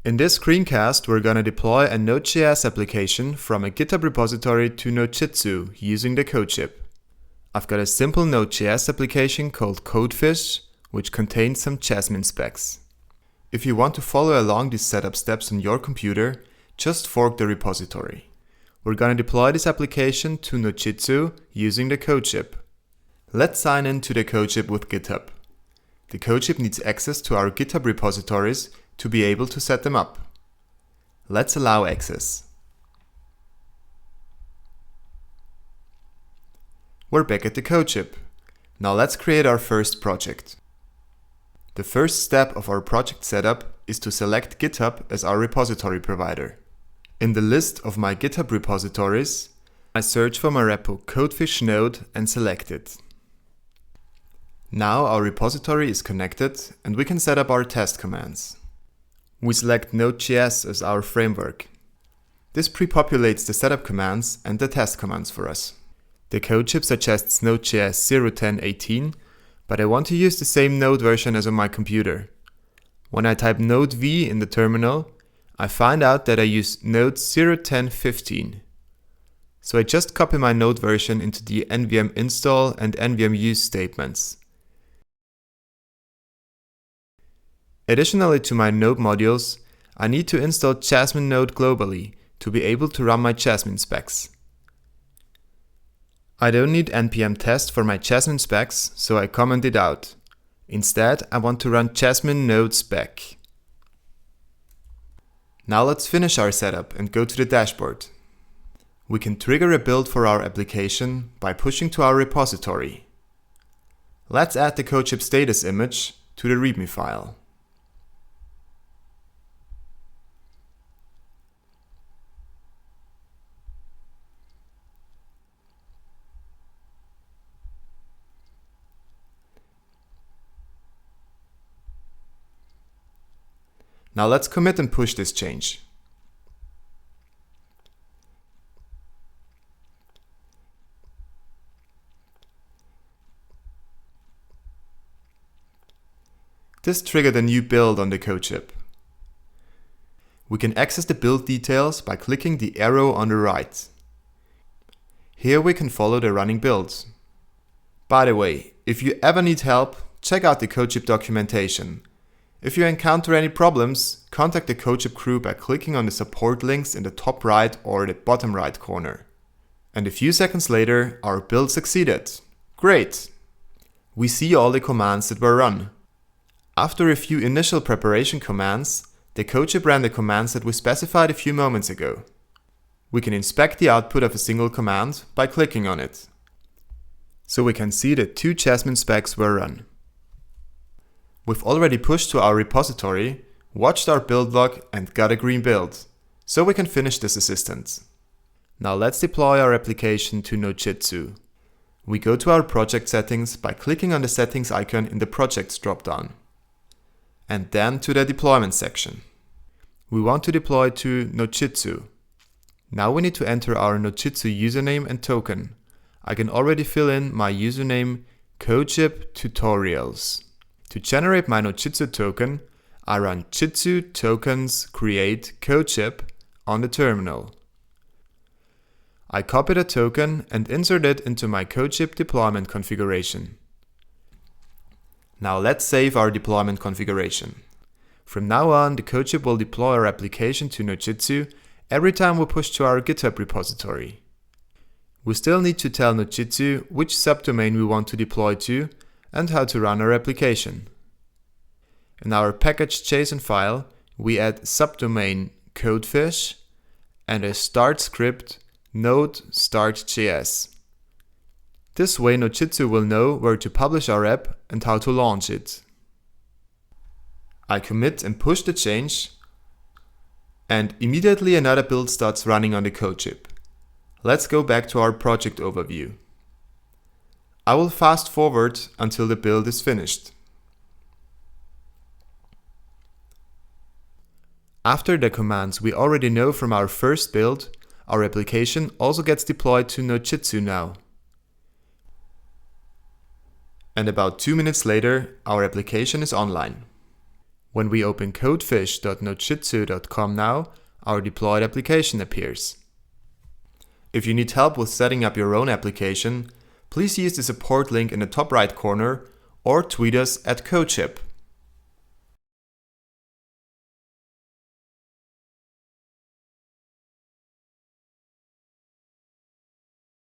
In this screencast, we're going to deploy a Node.js application from a GitHub repository to Nodejitsu using the Codeship. I've got a simple Node.js application called Codefish, which contains some Jasmine specs. If you want to follow along these setup steps on your computer, just fork the repository. We're going to deploy this application to Nodejitsu using the Codeship. Let's sign in to the Codeship with GitHub. The Codeship needs access to our GitHub repositories to be able to set them up. Let's allow access. We're back at the Codeship. Now let's create our first project. The first step of our project setup is to select GitHub as our repository provider. In the list of my GitHub repositories, I search for my repo Codefish node and select it. Now our repository is connected and we can set up our test commands. We select Node.js as our framework. This pre-populates the setup commands and the test commands for us. The Codeship suggests Node.js 0.10.18, but I want to use the same Node version as on my computer. When I type node v in the terminal, I find out that I use Node 0.10.15. So I just copy my Node version into the nvm install and nvm use statements. Additionally to my Node modules, I need to install Jasmine Node globally to be able to run my Jasmine specs. I don't need npm test for my Jasmine specs, so I comment it out. Instead, I want to run Jasmine Node spec. Now let's finish our setup and go to the dashboard. We can trigger a build for our application by pushing to our repository. Let's add the Codeship status image to the README file. Now let's commit and push this change. This triggered a new build on the Codeship. We can access the build details by clicking the arrow on the right. Here we can follow the running builds. By the way, if you ever need help, check out the Codeship documentation. If you encounter any problems, contact the Codeship crew by clicking on the support links in the top right or the bottom right corner. And a few seconds later, our build succeeded. Great! We see all the commands that were run. After a few initial preparation commands, the Codeship ran the commands that we specified a few moments ago. We can inspect the output of a single command by clicking on it. So we can see that 2 Jasmine specs were run. We've already pushed to our repository, watched our build log and got a green build, so we can finish this assistant. Now let's deploy our application to Nodejitsu. We go to our project settings by clicking on the settings icon in the projects dropdown. And then to the deployment section. We want to deploy to Nodejitsu. Now we need to enter our Nodejitsu username and token. I can already fill in my username Codeship Tutorials. To generate my Nodejitsu token, I run jitsu tokens create Codeship on the terminal. I copy the token and insert it into my Codeship deployment configuration. Now let's save our deployment configuration. From now on, the Codeship will deploy our application to Nodejitsu every time we push to our GitHub repository. We still need to tell Nodejitsu which subdomain we want to deploy to and how to run our application. In our package.json file, we add subdomain codefish and a start script node start.js. This way Nodejitsu will know where to publish our app and how to launch it. I commit and push the change, and immediately another build starts running on the Codeship. Let's go back to our project overview. I will fast forward until the build is finished. After the commands we already know from our first build, our application also gets deployed to Nodejitsu now. And about 2 minutes later, our application is online. When we open codefish.nodejitsu.com now, our deployed application appears. If you need help with setting up your own application, please use the support link in the top right corner or tweet us at Codeship.